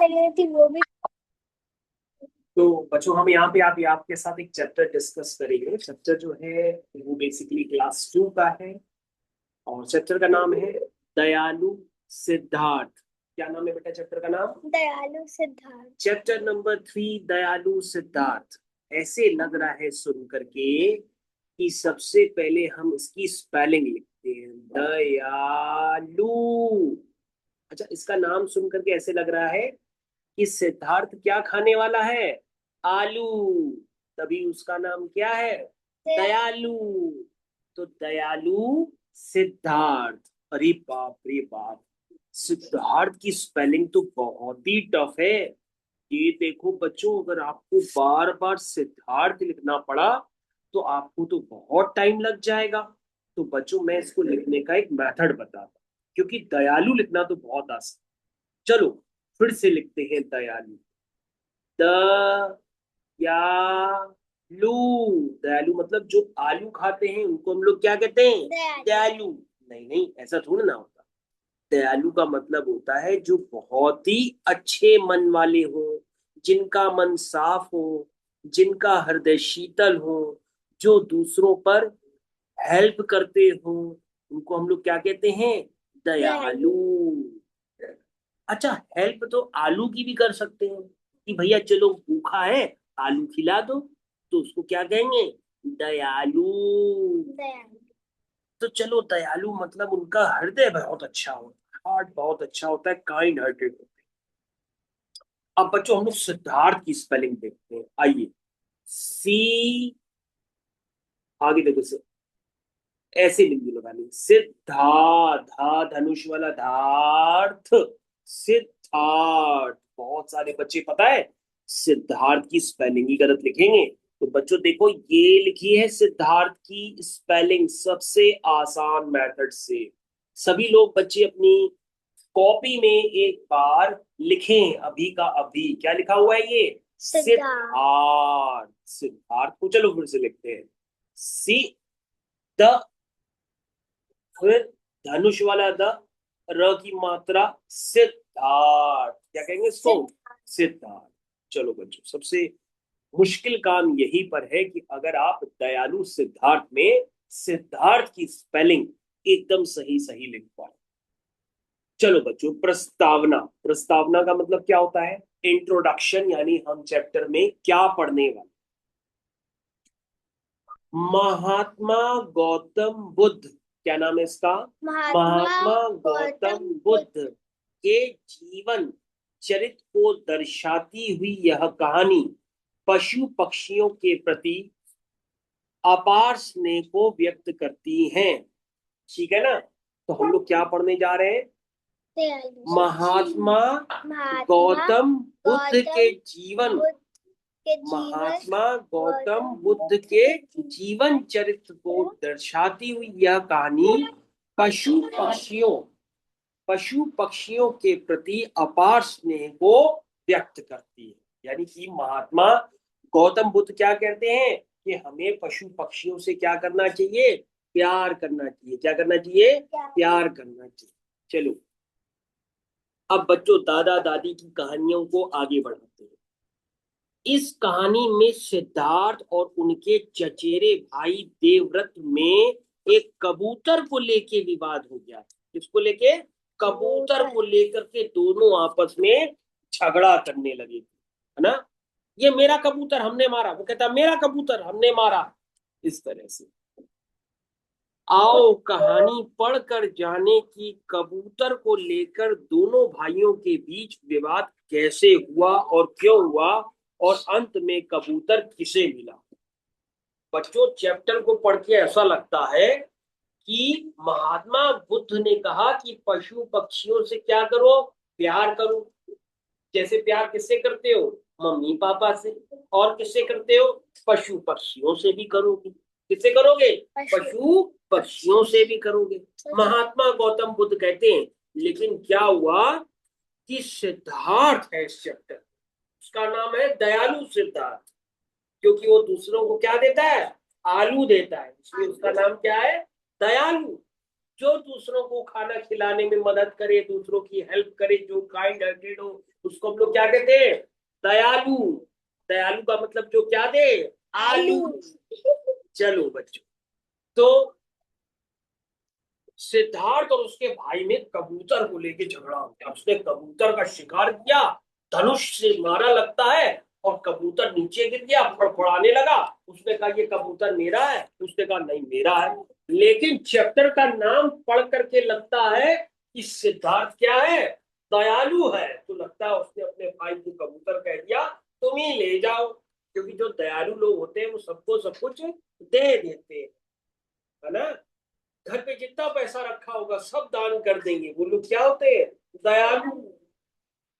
रही थी वो भी। तो बच्चों हम यहाँ पे आप आपके साथ एक चैप्टर डिस्कस करेंगे। चैप्टर जो है वो बेसिकली क्लास 2 का है और चैप्टर का नाम है दयालु सिद्धार्थ। क्या नाम है बेटा चैप्टर का नाम? दयालु सिद्धार्थ। चैप्टर नंबर 3 दयालु सिद्धार्थ। ऐसे लग रहा है सुन करके कि सबसे पहले हम इसकी स्पेलिंग लिखते हैं, दयालु। अच्छा, इसका नाम सुन करके ऐसे लग रहा है कि सिद्धार्थ क्या खाने वाला है? आलू। तभी उसका नाम क्या है? दयालु। तो दयालु सिद्धार्थ। अरे बाप रे बाप, सिद्धार्थ की स्पेलिंग तो बहुत ही टफ है। ये देखो बच्चों, अगर आपको बार बार सिद्धार्थ लिखना पड़ा तो आपको तो बहुत टाइम लग जाएगा। तो बच्चों मैं इसको लिखने का एक मेथड बताता हूँ, क्योंकि दयालु लिखना तो बहुत आसान। चलो फिर से लिखते हैं दयालु। द या लू। दयालु मतलब जो आलू खाते हैं उनको हम लोग क्या कहते हैं? दयालु। दयालु। नहीं नहीं, ऐसा थोड़ा ना होता। दयालु का मतलब होता है जो बहुत ही अच्छे मन वाले हो, जिनका मन साफ हो, जिनका हृदय शीतल हो, जो दूसरों पर हेल्प करते हो, उनको हम लोग क्या कहते हैं? दयालु। दयालु। अच्छा, हेल्प तो आलू की भी कर सकते हैं कि भैया चलो भूखा है, आलू खिला दो, तो उसको क्या कहेंगे? दयालु। दयालु। तो चलो दयालु मतलब उनका हृदय बहुत अच्छा होता है, हार्ट बहुत अच्छा होता है, काइंड हार्टेड होते हैं। अब बच्चों हम लोग सिद्धार्थ की स्पेलिंग देखते हैं, आइए। सी, आगे देखो सर, ऐसे बिंदु लगानी, सिद्धा, धा धनुष वाला धार्थ, सिद्धार्थ। बहुत सारे बच्चे पता है सिद्धार्थ की स्पेलिंग ही गलत लिखेंगे। तो बच्चों देखो, ये लिखी है सिद्धार्थ की स्पेलिंग सबसे आसान मेथड से। सभी लोग बच्चे अपनी कॉपी में एक बार लिखें, अभी का अभी क्या लिखा हुआ है ये? सिद्धार्थ। सिद्धार्थ। सिद्धार्थ को चलो फिर से लिखते हैं, सी, द, फिर धनुष वाला द, र की मात्रा, सिद्धार्थ। क्या कहेंगे इसको? सिद्धार्थ। सिद्धार्थ। चलो बच्चों, सबसे मुश्किल काम यही पर है कि अगर आप दयालु सिद्धार्थ में सिद्धार्थ की स्पेलिंग एकदम सही सही लिख पाए। चलो बच्चों, प्रस्तावना। प्रस्तावना का मतलब क्या होता है? इंट्रोडक्शन, यानी हम चैप्टर में क्या पढ़ने वाले। महात्मा गौतम बुद्ध, क्या नाम है इसका? महात्मा महात्मा गौतम गौतम बुद्ध बुद्ध के जीवन चरित्र को दर्शाती हुई यह कहानी पशु पक्षियों के प्रति अपार स्नेह को व्यक्त करती है। ठीक है ना? तो हम लोग क्या पढ़ने जा रहे हैं? दयालु। महात्मा महात्मा गौतम बुद्ध के गौतम जीवन, बुद्ध के जीवन। महात्मा गौतम गौतम बुद्ध बुद्ध के के जीवन चरित्र को जीवन। दर्शाती हुई यह कहानी पशु पक्षियों पशु पक्षियों के प्रति अपार स्नेह को व्यक्त करती है। यानी कि महात्मा गौतम बुद्ध क्या कहते हैं कि हमें पशु पक्षियों से क्या करना चाहिए? प्यार करना चाहिए। क्या करना चाहिए? प्यार करना चाहिए। चलो, अब बच्चों दादा दादी की कहानियों को आगे बढ़ाते हैं। इस कहानी में सिद्धार्थ और उनके चचेरे भाई देवव्रत में एक कबूतर को लेके विवाद हो गया। किसको लेके? कबूतर को लेकर के दोनों आपस में झगड़ा करने लगे, है ना? ये मेरा कबूतर हमने मारा, वो कहता मेरा कबूतर हमने मारा, इस तरह से। आओ कहानी पढ़कर जाने की कबूतर को लेकर दोनों भाइयों के बीच विवाद कैसे हुआ और क्यों हुआ, और अंत में कबूतर किसे मिला। बच्चों चैप्टर को पढ़ के ऐसा लगता है कि महात्मा बुद्ध ने कहा कि पशु पक्षियों से क्या करो? प्यार करो। जैसे प्यार किससे करते हो? मम्मी पापा से। और किससे करते हो? पशु पक्षियों से भी करोगे। किससे करोगे? पशु पक्षियों से भी करोगे। महात्मा गौतम बुद्ध कहते हैं, लेकिन क्या हुआ कि सिद्धार्थ है इस चैप्टर, उसका नाम है दयालु सिद्धार्थ, क्योंकि वो दूसरों को क्या देता है? आलू देता है, इसलिए उसका नाम क्या है? दयालु। जो दूसरों को खाना खिलाने में मदद करे, दूसरों की हेल्प करे, जो काइंड हार्टेड हो, उसको हम लोग क्या कहते हैं? दयालु। दयालु का मतलब जो क्या दे? आलू। चलो बच्चों, तो सिद्धार्थ और उसके भाई में कबूतर को लेके झगड़ा हो गया। उसने कबूतर का शिकार किया, धनुष से मारा लगता है, और कबूतर नीचे गिर गया, फड़फड़ाने लगा। उसने कहा ये कबूतर मेरा है, उसने कहा नहीं मेरा है। लेकिन चैप्टर का नाम पढ़ करके लगता है कि सिद्धार्थ क्या है? दयालु है। तो लगता है उसने अपने भाई को कबूतर कह दिया तुम ही ले जाओ, क्योंकि जो दयालु लोग होते हैं वो सबको सब कुछ दे देते हैं, है ना? घर पे जितना पैसा रखा होगा सब दान कर देंगे, वो लोग क्या होते हैं? दयालु।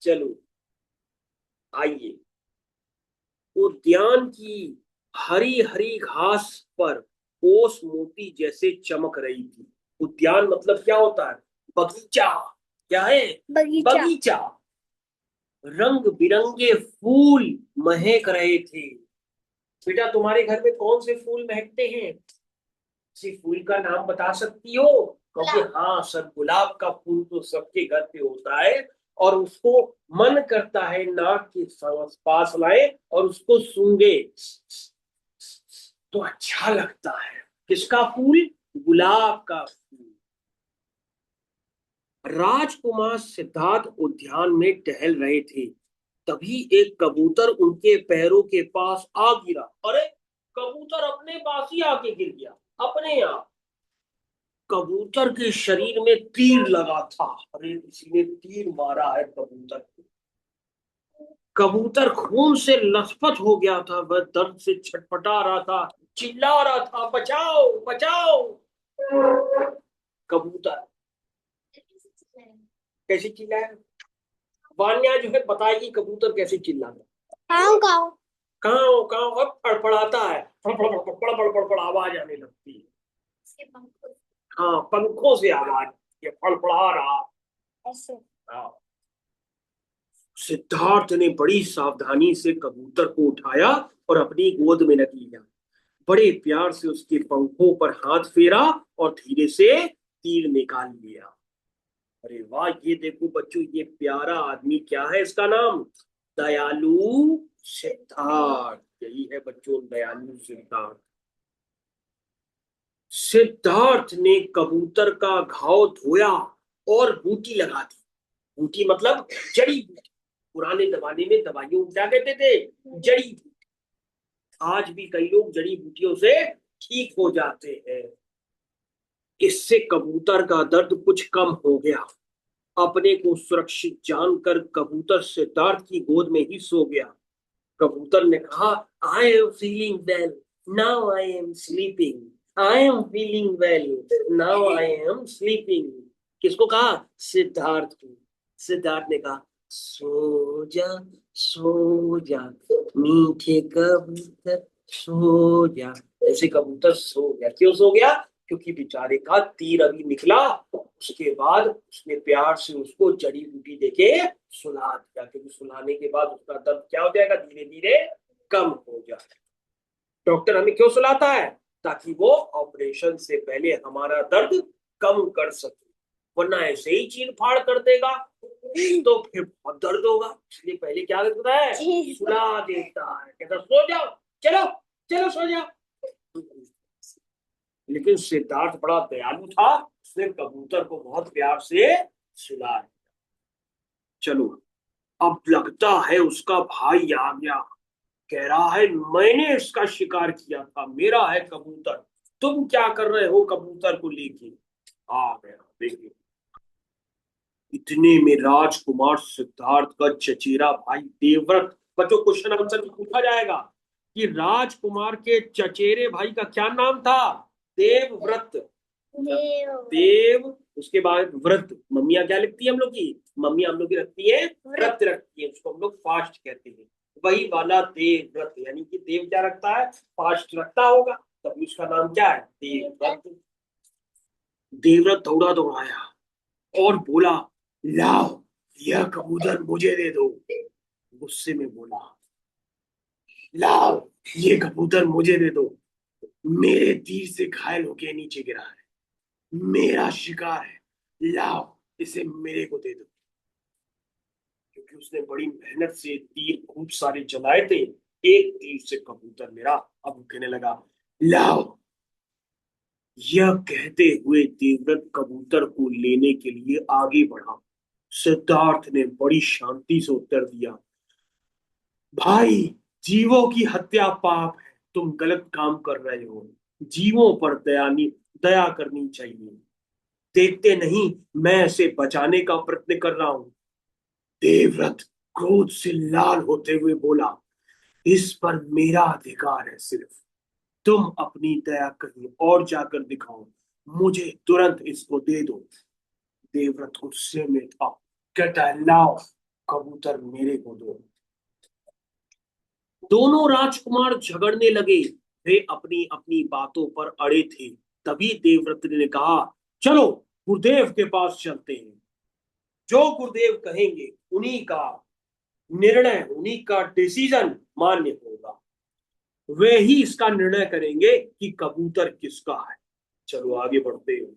चलो आइए, उद्यान की हरी हरी घास पर ओस मोती जैसे चमक रही थी। उद्यान मतलब क्या होता है? बगीचा। क्या है? बगीचा। बगीचा। रंग बिरंगे फूल महक रहे थे। बेटा तुम्हारे घर में कौन से फूल महकते हैं? किसी फूल का नाम बता सकती हो? क्योंकि हाँ सर, गुलाब का फूल तो सबके घर पे होता है, और उसको मन करता है नाक के पास लाए और उसको सूंघे तो अच्छा लगता है। किसका फूल? गुलाब का फूल। राजकुमार सिद्धार्थ उद्यान में टहल रहे थे, तभी एक कबूतर उनके पैरों के पास आ गिरा। अरे, कबूतर अपने पास ही आके गिर गया अपने आप। कबूतर के शरीर में तीर लगा था। अरे, किसी ने तीर मारा है कबूतर को। कबूतर खून से लथपथ हो गया था, वह दर्द से छटपटा रहा था, चिल्ला रहा था बचाओ बचाओ। कबूतर कैसे चिल्लाया? वान्या जो है बताएगी कबूतर कैसे चिल्लाता। काऊ काऊ। काव काव, अब फड़फड़ाता है, फड़फड़ फड़फड़ फड़फड़ फड़ आवाज आने लगती है। हाँ, पंखों से आवाज, ये फड़फड़ा रहा। ऐसे। हाँ। सिद्धार्थ ने बड़ी सावधानी से कबूतर को उठाया और अपनी गोद में रख लिया। बड़े प्यार से उसके पंखों पर हाथ फेरा और धीरे से तीर निकाल लिया। अरे वाह, ये देखो बच्चों, ये प्यारा आदमी क्या है? इसका नाम दयालु सिद्धार्थ। यही है बच्चों, दयालु सिद्धार्थ। सिद्धार्थ ने कबूतर का घाव धोया और बूटी लगा दी। बूटी मतलब जड़ी बूटी। पुराने जमाने में दवाइयों को क्या कहते थे? जड़ी बूटी। आज भी कई लोग जड़ी बूटियों से ठीक हो जाते हैं। इससे कबूतर का दर्द कुछ कम हो गया। अपने को सुरक्षित जानकर कबूतर सिद्धार्थ की गोद में ही सो गया। कबूतर ने कहा I am feeling well, now I am sleeping. I am feeling well, now I am sleeping. किसको कहा? सिद्धार्थ को। सिद्धार्थ ने कहा सो जा मीठे कबूतर सो जा। ऐसे कबूतर सो गया। क्यों सो गया? क्योंकि बेचारे का तीर अभी निकला। उसके बाद उसने प्यार से उसको जड़ी बूटी देके सुला दिया, क्योंकि सुलाने के बाद उसका दर्द क्या हो जाएगा? धीरे धीरे कम हो जाए। डॉक्टर हमें क्यों सुलाता है? ताकि वो ऑपरेशन से पहले हमारा दर्द कम कर सके, वरना ऐसे ही चीर फाड़ कर देगा तो फिर बहुत दर्द होगा। इसलिए पहले क्या करता है? सुला देता है, कहता सो जाओ, चलो चलो सो जाओ। लेकिन सिद्धार्थ बड़ा दयालु था, उसने कबूतर को बहुत प्यार से सुला दिया। चलो, अब लगता है उसका भाई आ गया। कह रहा है मैंने इसका शिकार किया था, मेरा है कबूतर, तुम क्या कर रहे हो कबूतर को लेके? आ गया। देखिए, इतने में राजकुमार सिद्धार्थ का चचेरा भाई देवव्रत। बच्चों, क्वेश्चन आंसर पूछा जाएगा कि राजकुमार के चचेरे भाई का क्या नाम था? देवव्रत। देव। देव, उसके बाद व्रत। मम्मियाँ क्या लिखती है हम लोग की? मम्मी हम लोग की रखती है व्रत, रखती है, उसको हम लोग फास्ट कहते हैं। वही वाला देव व्रत, यानी कि देव क्या रखता है? फास्ट रखता होगा, तभी उसका नाम क्या है? देवव्रत। देवव्रत दौड़ा दौड़ाया और बोला लाओ, यह कबूतर मुझे दे दो। गुस्से में बोला लाओ, ये कबूतर मुझे दे दो, मेरे तीर से घायल होके नीचे गिरा है। मेरा शिकार है, लाओ इसे मेरे को दे दो। क्योंकि उसने बड़ी मेहनत से तीर खूब सारे जलाए थे, एक तीर से कबूतर मेरा अब वो कहने लगा, लाओ। यह कहते हुए देवव्रत कबूतर को लेने के लिए आगे बढ़ा। सिद्धार्थ ने बड़ी शांति से उत्तर दिया, भाई, जीवों की हत्या पाप है, तुम गलत काम कर रहे हो। जीवों पर दया करनी चाहिए। देखते नहीं, मैं इसे बचाने का प्रयत्न कर रहा हूं। देवव्रत क्रोध से लाल होते हुए बोला, इस पर मेरा अधिकार है सिर्फ। तुम अपनी दया कहीं और जाकर दिखाओ, मुझे तुरंत इसको दे दो। देवव्रत गुस्से में था, कहता है, लाओ कबूतर मेरे को दो। दोनों राजकुमार झगड़ने लगे। वे अपनी अपनी बातों पर अड़े थे। तभी देवव्रत ने कहा, चलो गुरुदेव के पास चलते हैं। जो गुरुदेव कहेंगे उन्हीं का निर्णय, उन्हीं का डिसीजन मान्य होगा। वे ही इसका निर्णय करेंगे कि कबूतर किसका है। चलो आगे बढ़ते हैं।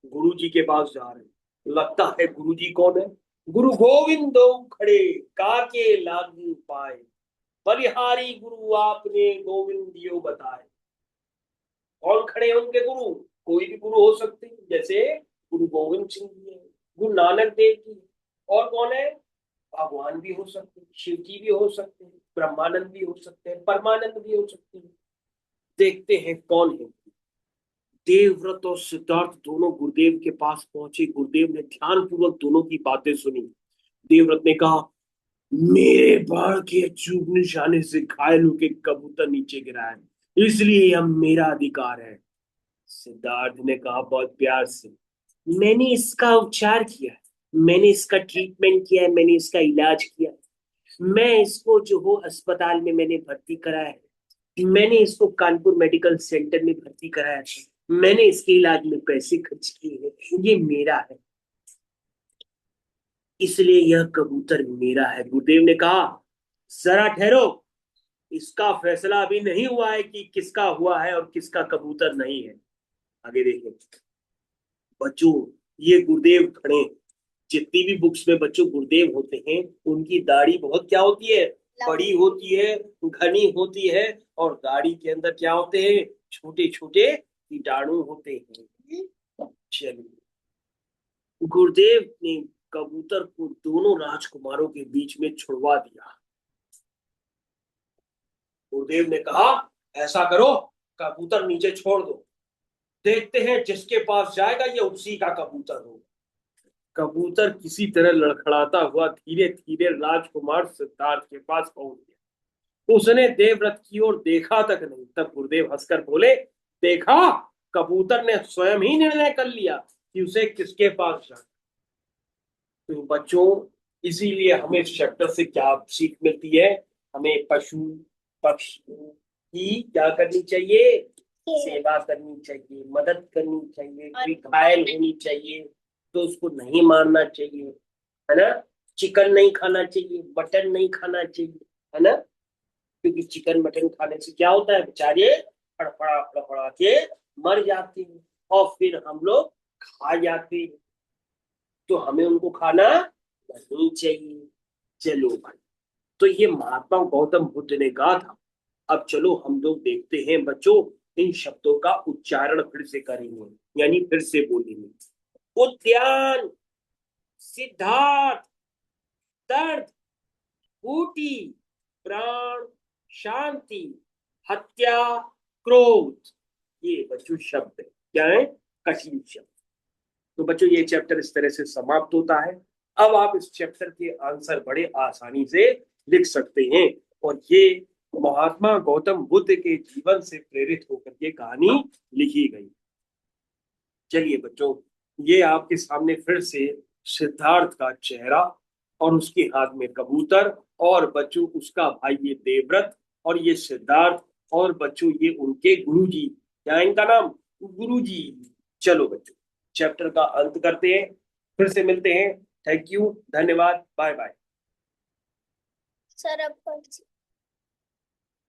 गुरु जी के पास जा रहे हैं। लगता है गुरु जी कौन है? गुरु गोविंद खड़े, काके लागू पाए, बलिहारी गुरु आपने गोविंद दियो बताए। कौन खड़े हैं उनके गुरु? कोई भी गुरु हो सकते हैं, जैसे गुरु गोविंद सिंह जी है, गुरु नानक देव जी है। और कौन है? भगवान भी हो सकते हैं, शिव जी भी हो सकते हैं, ब्रह्मानंद भी हो सकते हैं, परमानंद भी हो सकते हैं। देखते हैं कौन है। देवव्रत और सिद्धार्थ दोनों गुरुदेव के पास पहुंचे। गुरुदेव ने ध्यान पूर्वक दोनों की बातें सुनी। देवव्रत ने कहा, मेरे बाण के चूक निशाने से घायल होकर कबूतर नीचे गिरा है, इसलिए यह मेरा अधिकार है। सिद्धार्थ ने कहा बहुत प्यार से, मैंने इसका उपचार किया, मैंने इसका ट्रीटमेंट किया है, मैंने इसका इलाज किया। मैं इसको जो हो अस्पताल में मैंने भर्ती कराया है, मैंने इसको कानपुर मेडिकल सेंटर में भर्ती कराया है, मैंने इसके इलाज में पैसे खर्च किए हैं, ये मेरा है, इसलिए यह कबूतर मेरा है। गुरुदेव ने कहा, जरा ठहरो, इसका फैसला अभी नहीं हुआ है कि किसका हुआ है और किसका कबूतर नहीं है। आगे देखिए बच्चों, ये गुरुदेव खड़े। जितनी भी बुक्स में बच्चों गुरुदेव होते हैं, उनकी दाढ़ी बहुत क्या होती है? बड़ी होती है, घनी होती है। और दाढ़ी के अंदर क्या होते हैं? छोटे छोटे कीटाणु होते हैं। चलिए, गुरुदेव ने कबूतर को दोनों राजकुमारों के बीच में छुड़वा दिया। गुरुदेव ने कहा, ऐसा करो, कबूतर नीचे छोड़ दो, देखते हैं जिसके पास जाएगा ये उसी का कबूतर होगा। कबूतर किसी तरह लड़खड़ाता हुआ धीरे धीरे राजकुमार सिद्धार्थ के पास पहुंच गया। उसने देवव्रत की ओर देखा तक नहीं। तब गुरुदेव हंसकर बोले, देखा, कबूतर ने स्वयं ही निर्णय कर लिया कि उसे किसके पास जाना। तो बच्चों, इसीलिए हमें इस चैप्टर से क्या सीख मिलती है? हमें पशु पक्षियों की क्या करनी चाहिए? सेवा करनी चाहिए, मदद करनी चाहिए। कोई घायल होनी चाहिए तो उसको नहीं मारना चाहिए, है ना? चिकन नहीं खाना चाहिए, मटन नहीं खाना चाहिए, है ना? क्योंकि चिकन मटन खाने से क्या होता है, बेचारे फड़फड़ा फड़फड़ा के मर जाते हैं और फिर हम लोग खा जाते हैं। तो हमें उनको खाना नहीं चाहिए। चलो भाई, तो ये महात्मा गौतम बुद्ध ने कहा था। अब चलो हम लोग देखते हैं बच्चों, इन शब्दों का उच्चारण फिर से करेंगे, यानी फिर से बोलेंगे। उद्यान, सिद्धार्थ, दर्द, ऊटी, प्राण, शांति, हत्या, क्रोध, ये बच्चों शब्द है। क्या है? कठिन शब्द। तो बच्चों ये चैप्टर इस तरह से समाप्त होता है। अब आप इस चैप्टर के आंसर बड़े आसानी से लिख सकते हैं। और ये महात्मा गौतम बुद्ध के जीवन से प्रेरित होकर के कहानी लिखी गई। चलिए बच्चों, ये आपके सामने फिर से सिद्धार्थ का चेहरा और उसके हाथ में कबूतर, और बच्चों उसका भाई ये देवव्रत, और ये सिद्धार्थ, और बच्चों ये उनके गुरुजी। क्या इनका नाम? गुरुजी। चलो बच्चों, चैप्टर का अंत करते हैं, फिर से मिलते हैं। थैंक यू, धन्यवाद, बाय बाय। सर अब